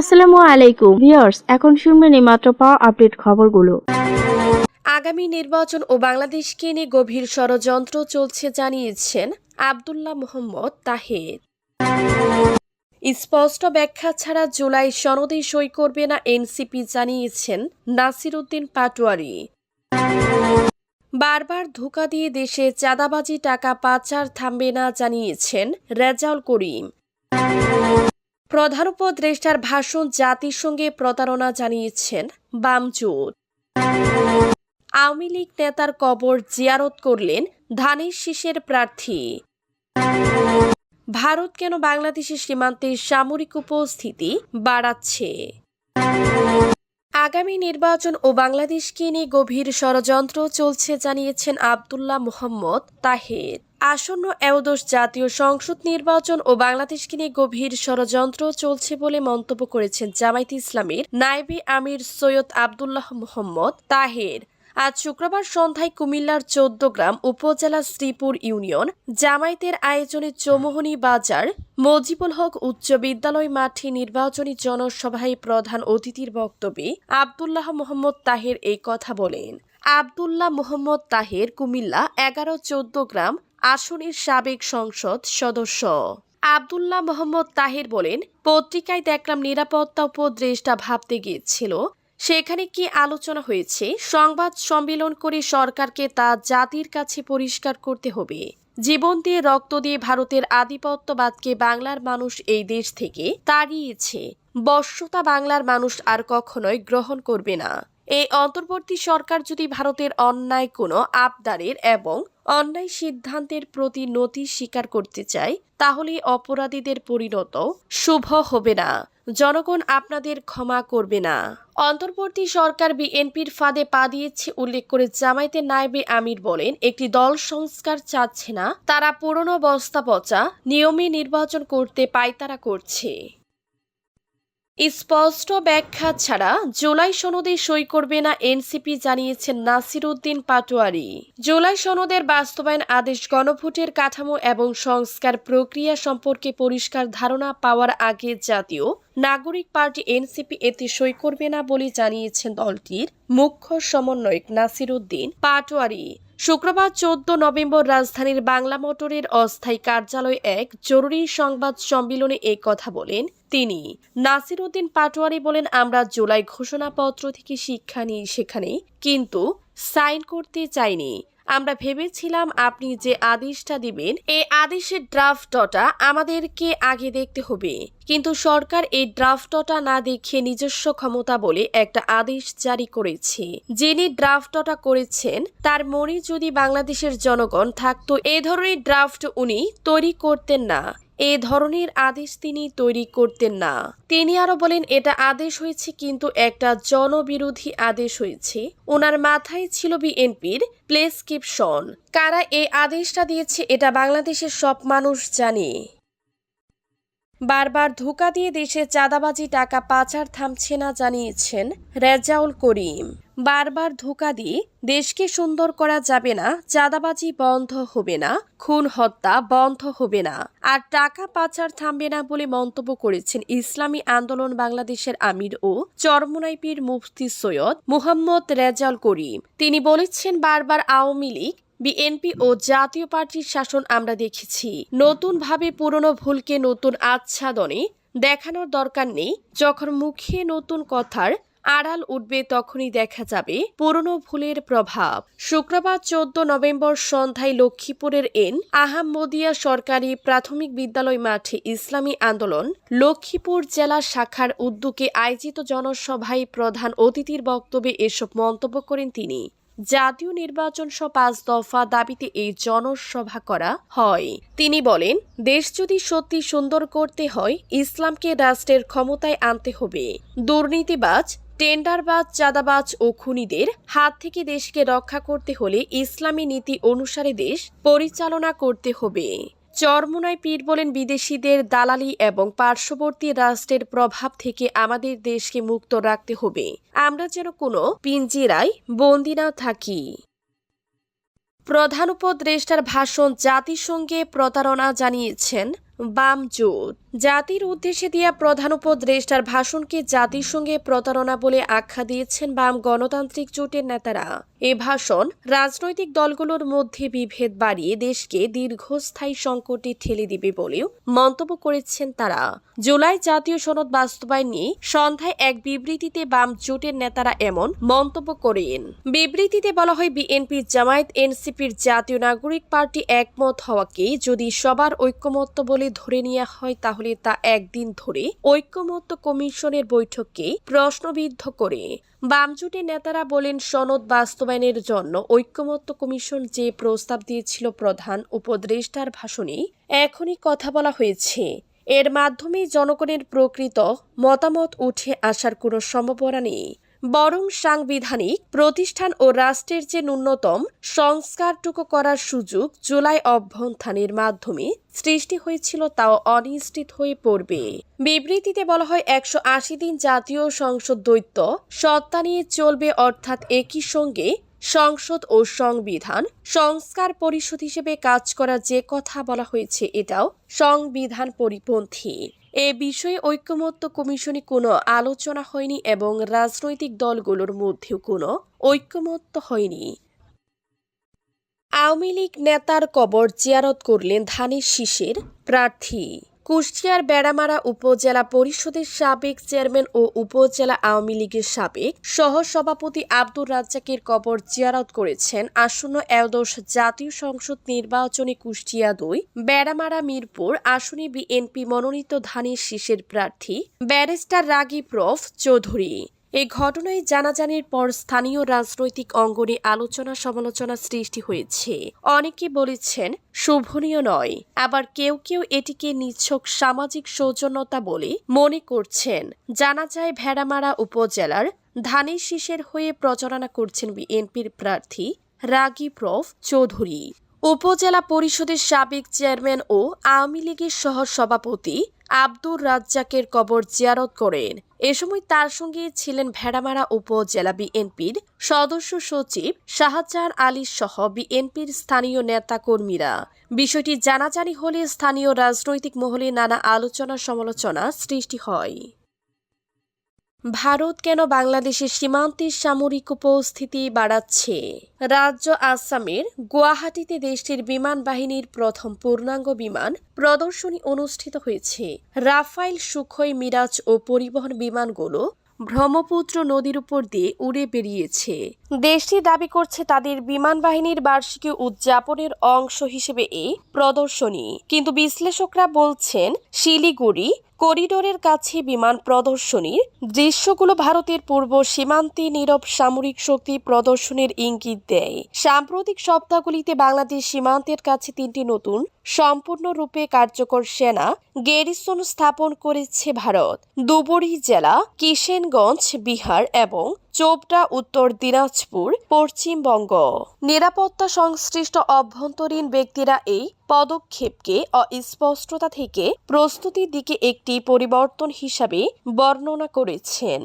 আসসালামু আলাইকুম ভিউয়ার্স, এখন শুনবেন এই মাত্র পাওয়া আপডেট খবরগুলো। আগামী নির্বাচন ও বাংলাদেশকে নিয়ে গভীর ষড়যন্ত্র চলছে জানিয়েছেন আব্দুল্লাহ মোহাম্মদ তাহের। স্পষ্ট ব্যাখ্যা ছাড়া জুলাই সনদে সই করবে না এনসিপি জানিয়েছেন নাসির উদ্দিন পাটোয়ারি। বারবার ধোঁকা দিয়ে দেশে চাঁদাবাজি টাকা পাচার থামবে না জানিয়েছেন রেজাউল করিম। প্রধান উপদেষ্টার ভাষণ জাতিসংঘে প্রতারণা জানিয়েছেন বামজোট। আওয়ামী লীগ নেতার কবর জিয়ারত করলেন ধানের শীষের প্রার্থী। ভারত কেন বাংলাদেশের সীমান্তে সামরিক উপস্থিতি বাড়াচ্ছে? আগামী নির্বাচন ও বাংলাদেশকে নিয়ে গভীর ষড়যন্ত্র চলছে জানিয়েছেন আব্দুল্লাহ মোহাম্মদ তাহের। আসন্ন একাদশ জাতীয় সংসদ নির্বাচন ও বাংলাদেশকে নিয়ে গভীর ষড়যন্ত্র চলছে বলে মন্তব্য করেছেন জামায়াতে ইসলামীর নায়েবে আমির সৈয়দ আব্দুল্লাহ মোহাম্মদ তাহের। আজ শুক্রবার সন্ধ্যায় কুমিল্লার ১৪ গ্রাম উপজেলা শ্রীপুর ইউনিয়ন জামায়াতের আয়োজনে চৌমুহনী বাজার মজিবুল হক উচ্চ বিদ্যালয় মাঠে নির্বাচনী জনসভায় প্রধান অতিথির বক্তব্যে আব্দুল্লাহ মোহাম্মদ তাহের এই কথা বলেন। আব্দুল্লাহ মোহাম্মদ তাহের কুমিল্লা ১১-১৪ গ্রাম আসনের সাবেক সংসদ সদস্য। আব্দুল্লাহ মোহাম্মদ তাহের বলেন, পত্রিকায় দেখলাম নিরাপত্তা উপদেষ্টা ভাবতে গিয়েছিল, সেখানে কি আলোচনা হয়েছে? সংবাদ সম্মেলন করে সরকারকে তা জাতির কাছে পরিষ্কার করতে হবে। জীবন দিয়ে রক্ত দিয়ে ভারতের আধিপত্যবাদকে বাংলার মানুষ এই দেশ থেকে তাড়িয়েছে। বশ্যতা বাংলার মানুষ আর কখনোই গ্রহণ করবে না। এই অন্তর্বর্তী সরকার যদি ভারতের অন্যায় কোনো আবদারের এবং অন্যায় সিদ্ধান্তের প্রতি নতি স্বীকার করতে চায়, তাহলে অপরাধীদের পরিণত শুভ হবে না। জনগণ আপনাদের ক্ষমা করবে না। অন্তর্বর্তী সরকার বিএনপির ফাঁদে পা দিয়েছে উল্লেখ করে জামায়াতের নায়েবে আমির বলেন, একটি দল সংস্কার চাচ্ছে না, তারা পুরনো বস্তা পচা নিয়মে নির্বাচন করতে পায়তারা করছে। স্পষ্ট ব্যাখ্যা ছাড়া জুলাই সনদে সই করবে না এনসিপি জানিয়েছেন নাসির উদ্দিন পাটোয়ারি। জুলাই সনদের বাস্তবায়ন আদেশ গণভোটের কাঠামো এবং সংস্কার প্রক্রিয়া সম্পর্কে পরিষ্কার ধারণা পাওয়ার আগে জাতীয় নাগরিক পার্টি এনসিপি এতে সই করবে না বলে জানিয়েছেন দলটির মুখ্য সমন্বয়ক নাসির উদ্দিন পাটোয়ারি। শুক্রবার ১৪ নভেম্বর রাজধানীর বাংলা মোটরের অস্থায়ী কার্যালয়ে এক জরুরি সংবাদ সম্মেলনে এই কথা বলেন তিনি। নাসির উদ্দিন পাটোয়ারি বলেন, আমরা জুলাই ঘোষণাপত্র থেকে শিক্ষা নিই সেখানে, কিন্তু সাইন করতে চাইনি। আমরা ভেবেছিলাম আপনি যে আদেশটা দিবেন এই আদেশের ড্রাফটটা আমাদেরকে আগে দেখতে হবে, কিন্তু সরকার এই ড্রাফটটা না দেখিয়ে নিজস্ব ক্ষমতা বলে একটা আদেশ জারি করেছে। যিনি ড্রাফটটা করেছেন তার মনে যদি বাংলাদেশের জনগণ থাকতো, এ ধরনের ড্রাফট উনি তৈরি করতেন না, এ ধরনের আদেশ তিনি তৈরি করতেন না। তিনি আরো বলেন, এটা আদেশ হয়েছে কিন্তু একটা জনবিরোধী আদেশ হয়েছে। ওনার মাথায় ছিল বিএনপির প্রেসক্রিপশন। কারা এই আদেশটা দিয়েছে এটা বাংলাদেশের সব মানুষ জানে। বারবার ধোঁকা দিয়ে দেশে চাঁদাবাজি টাকা পাচার থামছে না জানিয়েছেন রেজাউল করিম। বারবার ধোঁকা দিয়ে দেশকে সুন্দর করা যাবে না, চাঁদাবাজি বন্ধ হবে না, খুন হত্যা বন্ধ হবে না, আর টাকা পাচার থামবে না বলে মন্তব্য করেছেন ইসলামী আন্দোলন বাংলাদেশের আমির ও চরমোনাই পীর মুফতি সৈয়দ মুহাম্মদ রেজাউল করিম। তিনি বলেছেন, বারবার আওয়ামী লীগ বিএনপি ও জাতীয় পার্টির শাসন আমরা দেখেছি। নতুন ভাবে পুরনো ভুলকে নতুন আচ্ছাদনে দেখানোর দরকার নেই। যখন মুখে নতুন কথার আড়াল উঠবে তখনই দেখা যাবে পুরনো ভুলের প্রভাব। শুক্রবার ১৪ নভেম্বর সন্ধ্যায় লক্ষ্মীপুরের এন আহাম্মদিয়া সরকারি প্রাথমিক বিদ্যালয় মাঠে ইসলামী আন্দোলন লক্ষ্মীপুর জেলা শাখার উদ্যোগে আয়োজিত জনসভায় প্রধান অতিথির বক্তব্যে এসব মন্তব্য করেন তিনি। জাতীয় নির্বাচন সহ ৫ দফা দাবিতে এই জনসভা করা হয়। তিনি বলেন, দেশ যদি সত্যি সুন্দর করতে হয়, ইসলামকে রাষ্ট্রের ক্ষমতায় আনতে হবে। দুর্নীতিবাজ, টেন্ডারবাজ, চাঁদাবাজ ও খুনিদের হাত থেকে দেশকে রক্ষা করতে হলে ইসলামী নীতি অনুসারে দেশ পরিচালনা করতে হবে। চরমোনাই পীর বলেন, বিদেশিদের দালালি এবং পার্শ্ববর্তী রাষ্ট্রের প্রভাব থেকে আমাদের দেশকে মুক্ত রাখতে হবে। আমরা যেন কোনো পিঞ্জিরায় বন্দী না থাকি। প্রধান উপদেষ্টার ভাষণ জাতিসংঘে প্রতারণা জানিয়েছেন বামজোট। জাতির উদ্দেশ্যে দেয়া প্রধান উপদেষ্টার ভাষণকে জাতিসংঘে প্রতারণা বলে আখ্যা দিয়েছেন বাম গণতান্ত্রিক জোটের নেতারা। এ ভাষণ রাজনৈতিক দলগুলোর মধ্যে বিভেদ বাড়িয়ে দেশকে দীর্ঘস্থায়ী সংকটে ঠেলে দিবে বলেও মন্তব্য করেছেন তারা। জুলাই জাতীয় সনদ বাস্তবায়ন নিয়ে সন্ধ্যায় এক বিবৃতিতে বাম জোটের নেতারা এমন মন্তব্য করেন। বিবৃতিতে বলা হয়, বিএনপি, জামায়াত, এনসিপির জাতীয় নাগরিক পার্টি একমত হওয়াকে যদি সবার ঐক্যমত্য বলে ধরে নেওয়া হয় তাহলে তা একদিন ধরে ঐক্যমত্য কমিশনের বৈঠককে প্রশ্নবিদ্ধ করে। বামজোটের নেতারা বলেন, সনদ বাস্তবায়নের জন্য ঐক্যমত্য কমিশন যে প্রস্তাব দিয়েছিল প্রধান উপদেষ্টার ভাষণে এখনই কথা বলা হয়েছে, এর মাধ্যমে জনগণের প্রকৃত মতামত উঠে আসার কোনো সম্ভাবনা নেই। বরং সাংবিধানিক প্রতিষ্ঠান ও রাষ্ট্রের যে ন্যূনতম সংস্কারটুকু করার সুযোগ জুলাই অভ্যুত্থানের মাধ্যমে সৃষ্টি হয়েছিল তাও অনিশ্চিত হয়ে পড়বে। বিবৃতিতে বলা হয়, 180 দিন জাতীয় সংসদ দ্বৈত সত্তা নিয়ে চলবে, অর্থাৎ একই সঙ্গে সংসদ ও সংবিধান সংস্কার পরিষদ হিসেবে কাজ করা যে কথা বলা হয়েছে এটাও সংবিধান পরিপন্থী। এ বিষয়ে ঐক্যমত্য কমিশনে কোনো আলোচনা হয়নি এবং রাজনৈতিক দলগুলোর মধ্যেও কোনো ঐক্যমত্য হয়নি। আওয়ামী লীগ নেতার কবর জিয়ারত করলেন ধানের শীষের প্রার্থী। কুষ্টিয়ার বেড়ামারা উপজেলা পরিষদের সাবেক চেয়ারম্যান ও উপজেলা আওয়ামী লীগের সাবেক সহসভাপতি আব্দুর রাজ্জাকের কবর জিয়ারত করেছেন আসন্ন একাদশ জাতীয় সংসদ নির্বাচনে কুষ্টিয়া ২ বেড়ামারা মিরপুর আসনে বিএনপি মনোনীত ধানের শীষের প্রার্থী ব্যারিস্টার রাগীব রফ চৌধুরী। এই ঘটনায় জানাজানির পর স্থানীয় রাজনৈতিক অঙ্গনে আলোচনা সমালোচনা সৃষ্টি হয়েছে। অনেকে বলেছেন শোভনীয় নয়, আবার কেউ কেউ এটিকে নিছক সামাজিক সৌজন্যতা বলে মনে করছেন। জানা যায়, ভেড়ামারা উপজেলার ধানের শীষের হয়ে প্রচারণা করছেন বিএনপির প্রার্থী রাগীব রফ চৌধুরী। উপজেলা পরিষদের সাবেক চেয়ারম্যান ও আওয়ামী লীগের সহসভাপতি আব্দুর রাজ্জাকের কবর জিয়ারত করেন। এ সময় তার সঙ্গে ছিলেন ভেড়ামারা উপজেলা বিএনপির সদস্য সচিব শাহজাহান আলী সহ বিএনপির স্থানীয় নেতাকর্মীরা। বিষয়টি জানাজানি হলে স্থানীয় রাজনৈতিক মহলে নানা আলোচনা সমালোচনা সৃষ্টি হয়। ভারত কেন বাংলাদেশের সীমান্তে সামরিক উপস্থিতি বাড়াচ্ছে? রাজ্য আসামের গুয়াহাটিতে দেশটির বিমান বাহিনীর প্রথম পূর্ণাঙ্গ বিমান প্রদর্শনী অনুষ্ঠিত হয়েছে। রাফাইল, সুখোই, মিরাজ ও পরিবহন বিমানগুলো ব্রহ্মপুত্র নদীর উপর দিয়ে উড়ে বেরিয়েছে। দেশটি দাবি করছে তাদের বিমান বাহিনীর বার্ষিকী উদযাপনের অংশ হিসেবে এই প্রদর্শনী, কিন্তু বিশ্লেষকরা বলছেন শিলিগুড়ি করিডোরের কাছে বিমান প্রদর্শনীর দৃশ্যগুলো ভারতের পূর্ব সীমান্তে নীরব সামরিক শক্তি প্রদর্শনের ইঙ্গিত দেয়। সাম্প্রতিক সপ্তাহগুলিতে বাংলাদেশ সীমান্তের কাছে 3টি নতুন সম্পূর্ণরূপে কার্যকর সেনা গ্যারিসন স্থাপন করেছে ভারত। ধুবড়ী জেলা, কিষেনগঞ্জ বিহার এবং চোপড়া উত্তর দিনাজপুর পশ্চিমবঙ্গ। নিরাপত্তা সংশ্লিষ্ট অভ্যন্তরীণ ব্যক্তিরা এই পদক্ষেপকে অস্পষ্টতা থেকে প্রস্তুতির দিকে একটি পরিবর্তন হিসাবে বর্ণনা করেছেন।